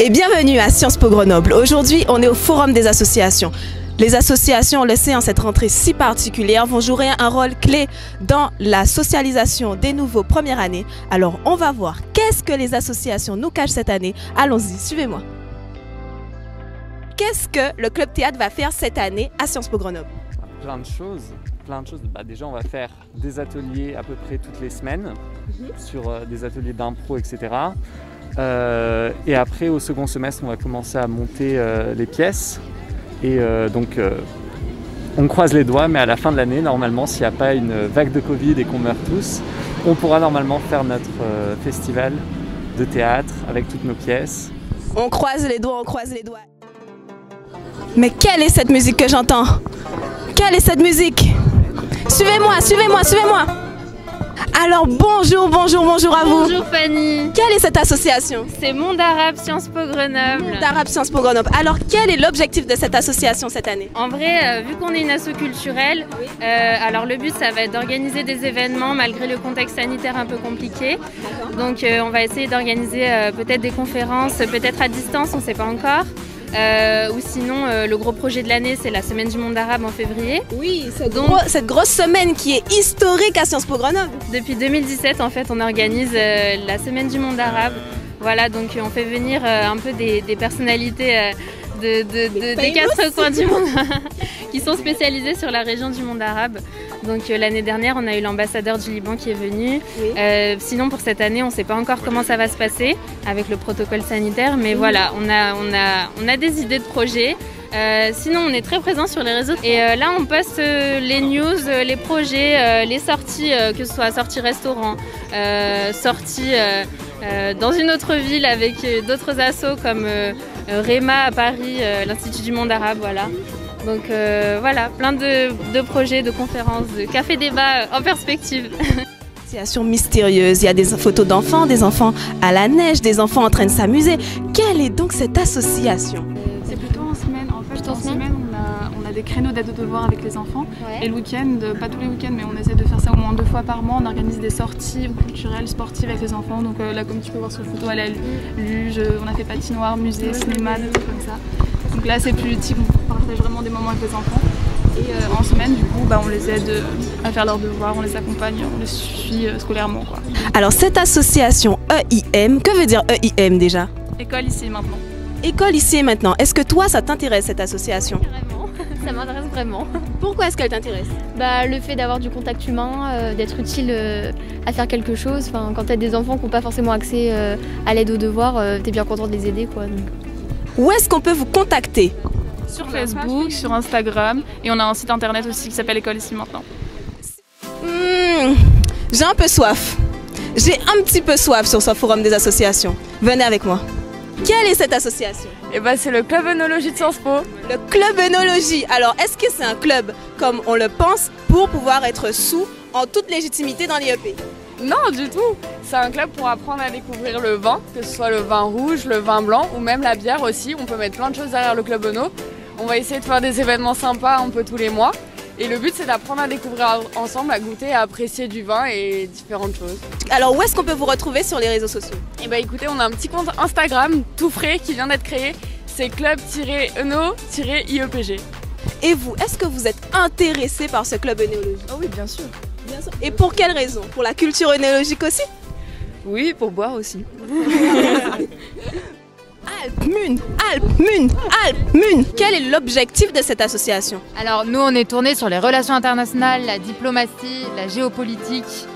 Et bienvenue à Sciences Po Grenoble. Aujourd'hui, on est au Forum des associations. Les associations, on le sait, en cette rentrée si particulière, vont jouer un rôle clé dans la socialisation des nouveaux premières années. Alors, on va voir qu'est-ce que les associations nous cachent cette année. Allons-y, suivez-moi. Qu'est-ce que le Club Théâtre va faire cette année à Sciences Po Grenoble? Plein de choses. Déjà, on va faire des ateliers à peu près toutes les semaines sur des ateliers d'impro, etc. Et après, au second semestre, on va commencer à monter les pièces. Et on croise les doigts, mais à la fin de l'année, normalement, s'il n'y a pas une vague de Covid et qu'on meurt tous, on pourra normalement faire notre festival de théâtre avec toutes nos pièces. On croise les doigts, on croise les doigts. Mais quelle est cette musique que j'entends? Quelle est cette musique? Suivez-moi, suivez-moi, suivez-moi. Alors bonjour à vous. Bonjour Fanny. Quelle est cette association? C'est Monde Arabe Sciences Po Grenoble. Monde Arabe Sciences Po Grenoble. Alors quel est l'objectif de cette association cette année? En vrai, vu qu'on est une asso culturelle, alors le but ça va être d'organiser des événements malgré le contexte sanitaire un peu compliqué. Donc on va essayer d'organiser peut-être des conférences, peut-être à distance, on ne sait pas encore. Ou sinon, le gros projet de l'année, c'est la Semaine du Monde Arabe en février. Oui, cette grosse semaine qui est historique à Sciences Po Grenoble. Depuis 2017, en fait, on organise la Semaine du Monde Arabe. Voilà, donc on fait venir un peu des personnalités des quatre coins du monde qui sont spécialisées sur la région du monde arabe. Donc l'année dernière, on a eu l'ambassadeur du Liban qui est venu. Oui. Sinon, pour cette année, on ne sait pas encore comment ça va se passer avec le protocole sanitaire, mais voilà, on a des idées de projets. Sinon, on est très présent sur les réseaux. Et là, on poste les news, les projets, les sorties, que ce soit sorties restaurant, sorties dans une autre ville avec d'autres assos comme REMA à Paris, l'Institut du Monde Arabe, voilà. Donc voilà, plein de projets, de conférences, de café-débat en perspective. Association mystérieuse, il y a des photos d'enfants, des enfants à la neige, des enfants en train de s'amuser. Quelle est donc cette association? C'est plutôt en semaine. En fait, en semaine, on a des créneaux d'aide aux devoirs avec les enfants. Ouais. Et le week-end, pas tous les week-ends, mais on essaie de faire ça au moins 2 fois par mois. On organise des sorties culturelles, sportives avec les enfants. Donc là, comme tu peux voir sur la photo, elle a luge, on a fait patinoire, musée, cinéma, des trucs comme ça. Donc là, c'est plus ludique, on partage vraiment des moments avec les enfants. Et en semaine, du coup, on les aide à faire leurs devoirs, on les accompagne, on les suit scolairement, quoi. Alors cette association EIM, que veut dire EIM déjà? École ici et maintenant. École ici et maintenant. Est-ce que toi, ça t'intéresse cette association? Carrément, ça m'intéresse vraiment. Pourquoi est-ce qu'elle t'intéresse? Le fait d'avoir du contact humain, d'être utile à faire quelque chose. Enfin, quand tu as des enfants qui n'ont pas forcément accès à l'aide aux devoirs, tu es bien content de les aider, quoi. Donc. Où est-ce qu'on peut vous contacter? Sur Facebook, sur Instagram, et on a un site internet aussi qui s'appelle École ici maintenant. J'ai un peu soif. J'ai un petit peu soif sur ce forum des associations. Venez avec moi. Quelle est cette association? C'est le Club œnologie de Sciences Po. Le Club œnologie. Alors, est-ce que c'est un club comme on le pense pour pouvoir être sous en toute légitimité dans l'IEP? Non, du tout. C'est un club pour apprendre à découvrir le vin, que ce soit le vin rouge, le vin blanc ou même la bière aussi. On peut mettre plein de choses derrière le Club Œno. On va essayer de faire des événements sympas un peu tous les mois. Et le but, c'est d'apprendre à découvrir ensemble, à goûter, à apprécier du vin et différentes choses. Alors, où est-ce qu'on peut vous retrouver sur les réseaux sociaux? Écoutez, on a un petit compte Instagram tout frais qui vient d'être créé. C'est club-eno-iepg. Et vous, est-ce que vous êtes intéressé par ce club œnologie? Oh oui, bien sûr. Et pour quelle raison? Pour la culture œnologique aussi? Oui, pour boire aussi. Alpmune. Quel est l'objectif de cette association? Alors nous on est tourné sur les relations internationales, la diplomatie, la géopolitique.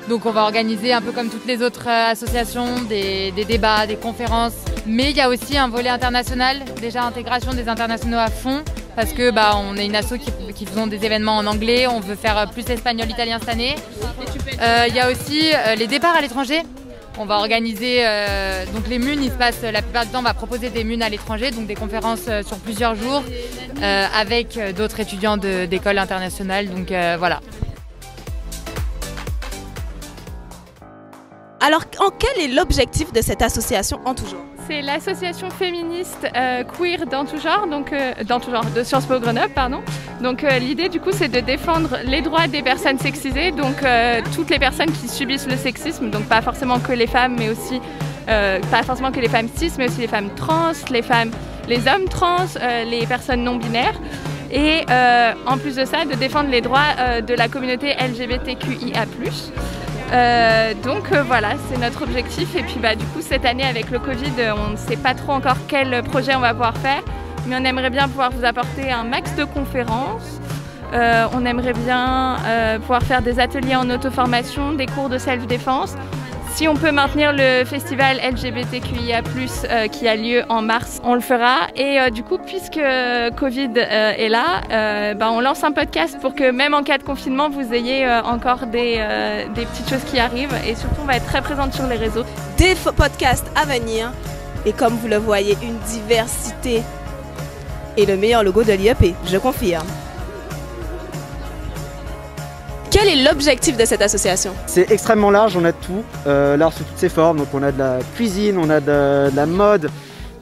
Donc on va organiser un peu comme toutes les autres associations, des débats, des conférences. Mais il y a aussi un volet international, déjà intégration des internationaux à fond. Parce que on est une asso qui faisons des événements en anglais, on veut faire plus espagnol, italien cette année. Il y a aussi les départs à l'étranger. On va organiser donc les MUN, il se passe la plupart du temps, on va proposer des MUN à l'étranger, donc des conférences sur plusieurs jours avec d'autres étudiants d'écoles internationales. Donc voilà. Alors, quel est l'objectif de cette association en tout genre? C'est l'association féministe queer dans tout genre, de Sciences Po Grenoble, pardon. Donc l'idée du coup c'est de défendre les droits des personnes sexisées, donc toutes les personnes qui subissent le sexisme, donc pas forcément que les femmes mais aussi pas forcément que les femmes cis, mais aussi les femmes trans, les hommes trans, les personnes non binaires. Et en plus de ça, de défendre les droits de la communauté LGBTQIA+. Voilà, c'est notre objectif. Et puis du coup, cette année avec le Covid, on ne sait pas trop encore quel projet on va pouvoir faire, mais on aimerait bien pouvoir vous apporter un max de conférences. On aimerait bien pouvoir faire des ateliers en auto-formation, des cours de self-défense. Si on peut maintenir le festival LGBTQIA+, qui a lieu en mars, on le fera. Et du coup, puisque Covid est là, on lance un podcast pour que même en cas de confinement, vous ayez encore des petites choses qui arrivent. Et surtout, on va être très présente sur les réseaux. Des podcasts à venir. Et comme vous le voyez, une diversité. Et le meilleur logo de l'IEP, je confirme. Quel est l'objectif de cette association? C'est extrêmement large, on a tout, l'art sous toutes ses formes, donc on a de la cuisine, on a de la mode,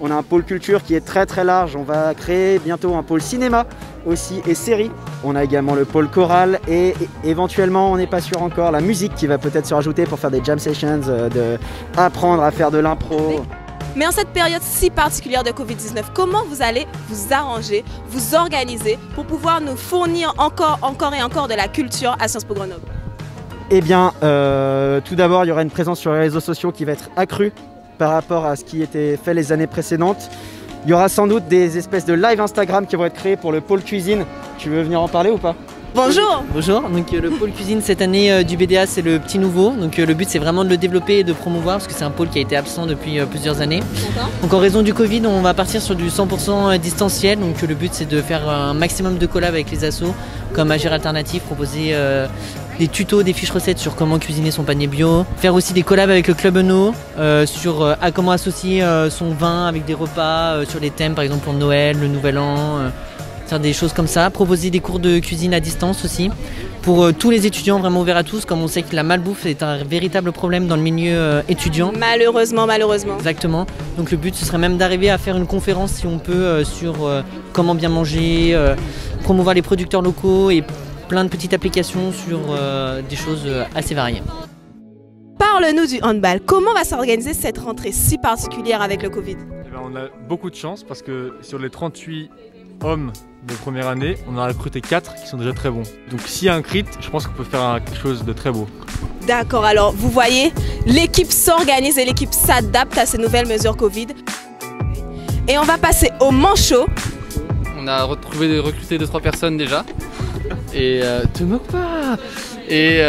on a un pôle culture qui est très très large, on va créer bientôt un pôle cinéma aussi et séries, on a également le pôle choral et éventuellement, on n'est pas sûr encore, la musique qui va peut-être se rajouter pour faire des jam sessions, apprendre à faire de l'impro. Mais en cette période si particulière de Covid-19, comment vous allez vous arranger, vous organiser pour pouvoir nous fournir encore et encore de la culture à Sciences Po Grenoble? Eh bien, tout d'abord, il y aura une présence sur les réseaux sociaux qui va être accrue par rapport à ce qui était fait les années précédentes. Il y aura sans doute des espèces de live Instagram qui vont être créés pour le pôle cuisine. Tu veux venir en parler ou pas? Bonjour. Bonjour, donc le pôle cuisine cette année du BDA c'est le petit nouveau, donc le but c'est vraiment de le développer et de promouvoir parce que c'est un pôle qui a été absent depuis plusieurs années. Donc en raison du Covid on va partir sur du 100% distanciel, donc le but c'est de faire un maximum de collabs avec les assos comme Agir Alternative, proposer des tutos, des fiches recettes sur comment cuisiner son panier bio, faire aussi des collabs avec le Club Eno sur comment associer son vin avec des repas sur les thèmes par exemple pour Noël, le Nouvel An. Faire des choses comme ça, proposer des cours de cuisine à distance aussi pour tous les étudiants, vraiment ouverts à tous, comme on sait que la malbouffe est un véritable problème dans le milieu étudiant. Malheureusement. Exactement. Donc le but ce serait même d'arriver à faire une conférence si on peut sur comment bien manger, promouvoir les producteurs locaux et plein de petites applications sur des choses assez variées. Parle-nous du handball. Comment va s'organiser cette rentrée si particulière avec le Covid? On a beaucoup de chance parce que sur les 38 hommes de première année, on a recruté 4 qui sont déjà très bons. Donc s'il y a un crit, je pense qu'on peut faire quelque chose de très beau. D'accord, alors vous voyez, l'équipe s'organise et l'équipe s'adapte à ces nouvelles mesures Covid. Et on va passer au manchot. On a recruté 2-3 personnes déjà. Et te moque pas. Et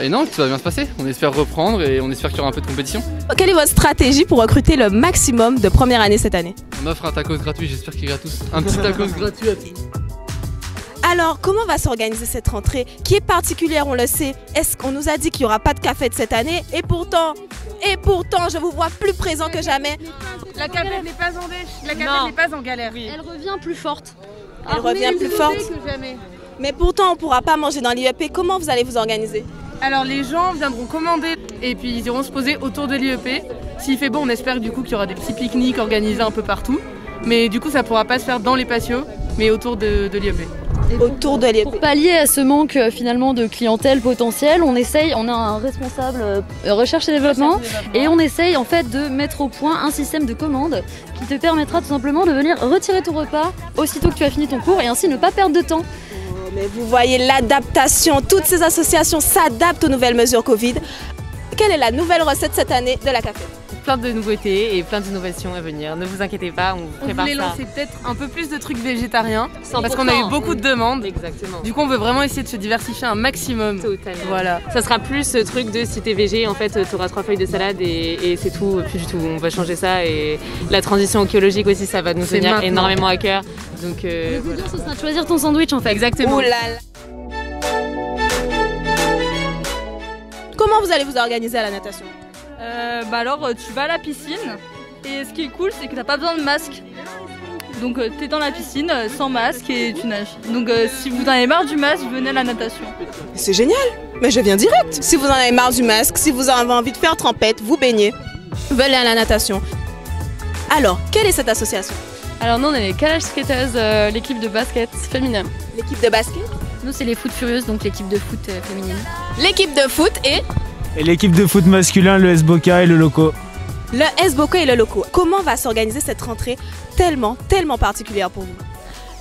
non, tout va bien se passer. On espère reprendre et on espère qu'il y aura un peu de compétition. Quelle est votre stratégie pour recruter le maximum de première année cette année? On offre un tacos gratuit, j'espère qu'il ira tous. Un petit tacos gratuit à tous. Alors, comment va s'organiser cette rentrée qui est particulière, on le sait? Est-ce qu'on nous a dit qu'il n'y aura pas de café de cette année? Et pourtant, je vous vois plus présent que jamais. La cafette n'est pas en dèche, la cafette n'est pas en galère. Elle revient plus forte. Elle revient plus forte que jamais. Mais pourtant, on ne pourra pas manger dans l'IEP. Comment vous allez vous organiser? Alors les gens viendront commander et puis ils iront se poser autour de l'IEP. S'il fait beau, on espère du coup qu'il y aura des petits pique-niques organisés un peu partout. Mais du coup, ça ne pourra pas se faire dans les patios, mais autour de l'IEP. Autour de l'IEP. Pour pallier à ce manque finalement de clientèle potentielle, on a un responsable recherche et développement et on essaye en fait de mettre au point un système de commande qui te permettra tout simplement de venir retirer ton repas aussitôt que tu as fini ton cours et ainsi ne pas perdre de temps. Mais vous voyez l'adaptation, toutes ces associations s'adaptent aux nouvelles mesures Covid. Quelle est la nouvelle recette cette année de la café? Plein de nouveautés et plein d'innovations à venir. Ne vous inquiétez pas, on vous prépare ça. On voulait lancer peut-être un peu plus de trucs végétariens parce qu'on a eu beaucoup de demandes. Exactement. Du coup, on veut vraiment essayer de se diversifier un maximum. Totalement. Voilà. Ça sera plus ce truc de si t'es végé, en fait, tu auras 3 feuilles de salade et c'est tout. Plus du tout. On va changer ça et la transition écologique aussi, ça va nous tenir énormément à cœur. Donc, le plus dur, ce sera de choisir ton sandwich en fait. Exactement. Ouh là là. Comment vous allez vous organiser à la natation? Alors tu vas à la piscine et ce qui est cool c'est que t'as pas besoin de masque. Donc t'es dans la piscine sans masque et tu nages. Donc si vous en avez marre du masque, venez à la natation. C'est génial, mais je viens direct. Si vous en avez marre du masque, si vous avez envie de faire trempette, vous baignez, venez à la natation. Alors, quelle est cette association? Alors nous on est les Calage Skaters, l'équipe de basket féminin. L'équipe de basket? Nous c'est les Foot Furieuses, donc l'équipe de foot féminine. L'équipe de foot et l'équipe de foot masculin, le S Boca et le Loco. Le SBOCA et le LOCO, comment va s'organiser cette rentrée tellement particulière pour vous?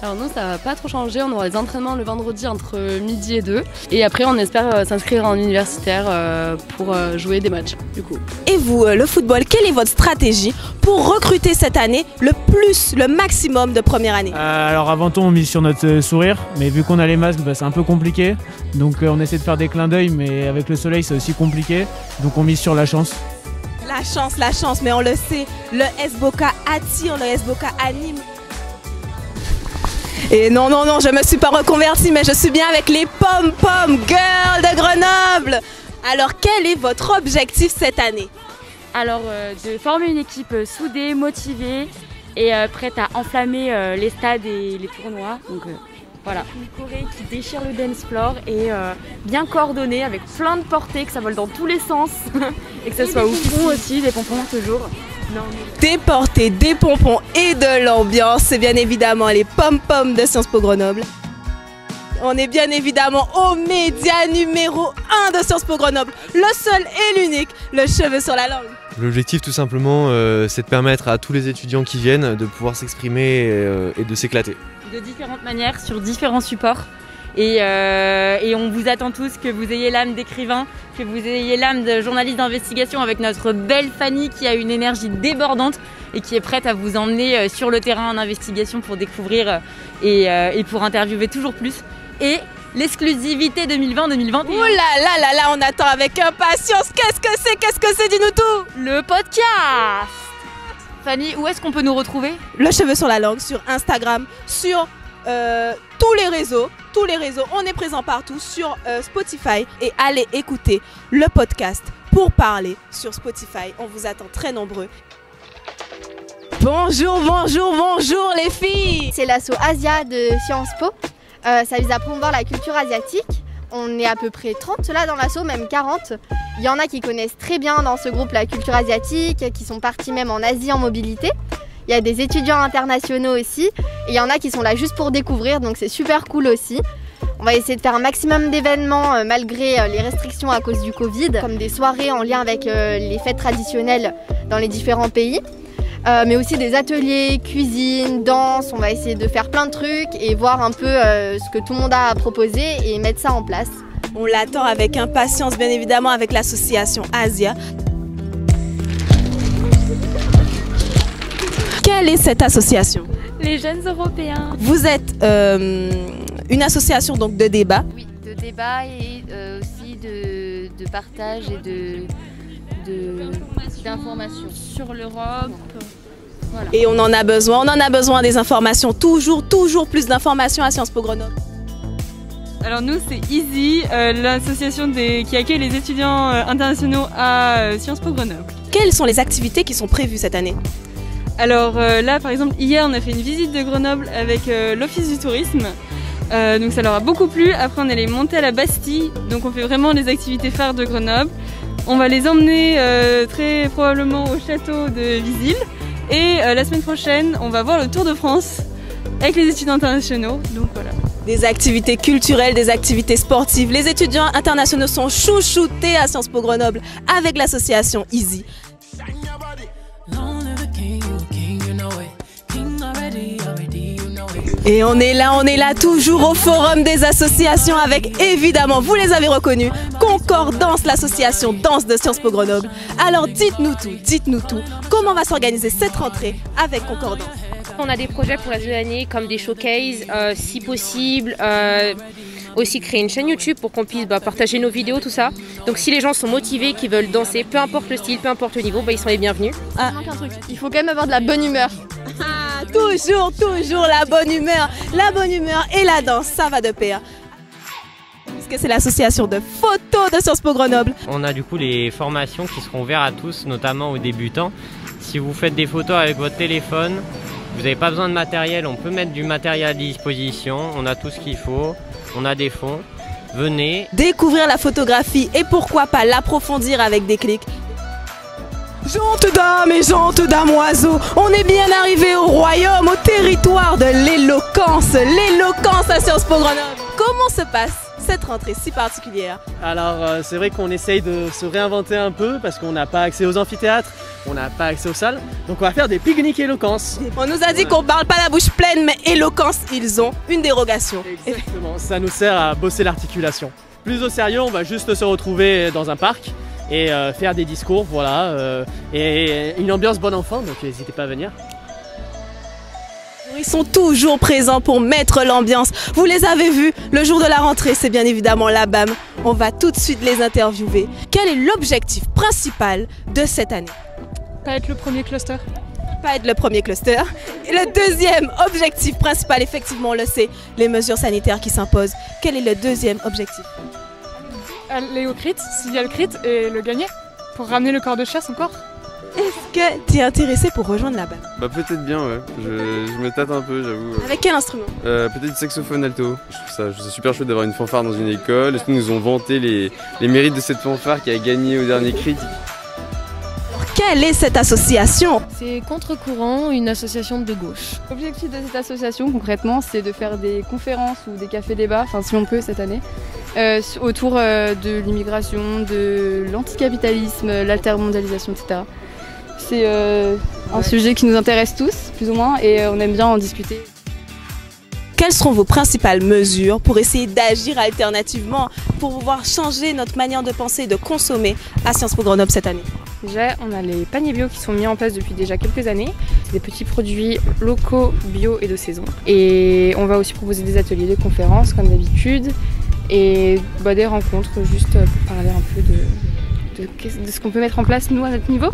Alors nous, ça va pas trop changer, on aura les entraînements le vendredi entre midi et 2. Et après, on espère s'inscrire en universitaire pour jouer des matchs, du coup. Et vous, le football, quelle est votre stratégie pour recruter cette année le maximum de première année? Alors avant tout, on mise sur notre sourire, mais vu qu'on a les masques, c'est un peu compliqué. Donc on essaie de faire des clins d'œil, mais avec le soleil, c'est aussi compliqué. Donc on mise sur la chance. La chance, mais on le sait, le SBOCA attire, le SBOCA anime. Et non, je me suis pas reconvertie, mais je suis bien avec les Pom-Pom Girls de Grenoble. Alors, quel est votre objectif cette année? Alors, de former une équipe soudée, motivée et prête à enflammer les stades et les tournois. Donc, voilà, une choré qui déchire le dance floor et bien coordonnée avec plein de portées, que ça vole dans tous les sens et que ça soit au fond aussi, des pompons toujours. Des portées, des pompons et de l'ambiance, c'est bien évidemment les Pom-Pom de Sciences Po Grenoble. On est bien évidemment au média numéro 1 de Sciences Po Grenoble, le seul et l'unique, le cheveu sur la langue. L'objectif tout simplement, c'est de permettre à tous les étudiants qui viennent de pouvoir s'exprimer et de s'éclater. De différentes manières, sur différents supports. Et on vous attend tous, que vous ayez l'âme d'écrivain, que vous ayez l'âme de journaliste d'investigation avec notre belle Fanny qui a une énergie débordante et qui est prête à vous emmener sur le terrain en investigation pour découvrir et pour interviewer toujours plus. Et l'exclusivité 2020-2021. Ouh là, on attend avec impatience. Qu'est-ce que c'est, dis-nous tout. Le podcast. Fanny, où est-ce qu'on peut nous retrouver? Le cheveu sur la langue, sur Instagram, sur tous les réseaux, on est présent partout sur Spotify et allez écouter le podcast Pour parler sur Spotify. On vous attend très nombreux. Bonjour les filles. C'est l'asso Asia de Sciences Po. Ça vise à promouvoir la culture asiatique. On est à peu près 30 là dans l'asso, même 40. Il y en a qui connaissent très bien dans ce groupe la culture asiatique, qui sont partis même en Asie en mobilité. Il y a des étudiants internationaux aussi, et il y en a qui sont là juste pour découvrir, donc c'est super cool aussi. On va essayer de faire un maximum d'événements malgré les restrictions à cause du Covid, comme des soirées en lien avec les fêtes traditionnelles dans les différents pays, mais aussi des ateliers, cuisine, danse. On va essayer de faire plein de trucs et voir un peu ce que tout le monde a à proposer et mettre ça en place. On l'attend avec impatience, bien évidemment, avec l'association Asia. Quelle est cette association? Les Jeunes Européens. Vous êtes une association donc de débat? Oui, de débat et aussi de partage et d'informations sur l'Europe. Voilà. Et on en a besoin des informations, toujours plus d'informations à Sciences Po Grenoble. Alors nous c'est Easy, l'association qui accueille les étudiants internationaux à Sciences Po Grenoble. Quelles sont les activités qui sont prévues cette année? Alors là par exemple hier on a fait une visite de Grenoble avec l'Office du tourisme, donc ça leur a beaucoup plu. Après on est allé monter à la Bastille, donc on fait vraiment les activités phares de Grenoble. On va les emmener très probablement au château de Visil et la semaine prochaine on va voir le Tour de France avec les étudiants internationaux, donc voilà. Des activités culturelles, des activités sportives. Les étudiants internationaux sont chouchoutés à Sciences Po Grenoble avec l'association Easy. Et on est là toujours au Forum des associations avec évidemment, vous les avez reconnus, Concordance, l'association danse de Sciences Po Grenoble. Alors dites-nous tout, comment va s'organiser cette rentrée avec Concordance? On a des projets pour la deuxième année comme des showcases, si possible, aussi créer une chaîne YouTube pour qu'on puisse partager nos vidéos, tout ça. Donc si les gens sont motivés, qui veulent danser, peu importe le style, peu importe le niveau, ils sont les bienvenus. Ah, il manque un truc, il faut quand même avoir de la bonne humeur. Toujours la bonne humeur et la danse, ça va de pair. Parce que c'est l'association de photos de Sciences Po Grenoble. On a du coup les formations qui seront ouvertes à tous, notamment aux débutants. Si vous faites des photos avec votre téléphone, vous n'avez pas besoin de matériel, on peut mettre du matériel à disposition, on a tout ce qu'il faut, on a des fonds. Venez découvrir la photographie et pourquoi pas l'approfondir avec des clics. Gentes dames et gentes damoiseaux, on est bien arrivé au royaume, au territoire de l'éloquence à Sciences Po Grenoble. Comment se passe cette rentrée si particulière? Alors c'est vrai qu'on essaye de se réinventer un peu parce qu'on n'a pas accès aux amphithéâtres, on n'a pas accès aux salles, donc on va faire des pique-niques éloquence. On nous a dit qu'on parle pas la bouche pleine, mais éloquence, ils ont une dérogation. Exactement, ça nous sert à bosser l'articulation. Plus au sérieux, on va juste se retrouver dans un parc et faire des discours, voilà, et une ambiance bon enfant, donc n'hésitez pas à venir. Ils sont toujours présents pour mettre l'ambiance. Vous les avez vus, le jour de la rentrée, c'est bien évidemment la BAM. On va tout de suite les interviewer. Quel est l'objectif principal de cette année? Pas être le premier cluster. Pas être le premier cluster. Et le deuxième objectif principal, effectivement, on le sait, les mesures sanitaires qui s'imposent. Quel est le deuxième objectif? Aller au crit, s'il y a le crit, et le gagner, pour ramener le corps de chasse encore. Est-ce que tu es intéressé pour rejoindre la BAM? Bah peut-être bien, ouais. Je me tâte un peu, j'avoue. Avec quel instrument? Peut-être du saxophone alto. Je trouve ça super chouette d'avoir une fanfare dans une école. Ils nous ont vanté les mérites de cette fanfare qui a gagné au dernier crit. Alors quelle est cette association? C'est Contre-Courant, une association de gauche. L'objectif de cette association concrètement c'est de faire des conférences ou des cafés-débats, enfin si on peut cette année, autour de l'immigration, de l'anticapitalisme, l'altermondialisation, etc. C'est un sujet qui nous intéresse tous, plus ou moins, et on aime bien en discuter. Quelles seront vos principales mesures pour essayer d'agir alternativement, pour pouvoir changer notre manière de penser et de consommer à Sciences Po Grenoble cette année? Déjà, on a les paniers bio qui sont mis en place depuis déjà quelques années. C'est des petits produits locaux, bio et de saison. Et on va aussi proposer des ateliers, des conférences comme d'habitude, et des rencontres juste pour parler un peu de ce qu'on peut mettre en place nous à notre niveau.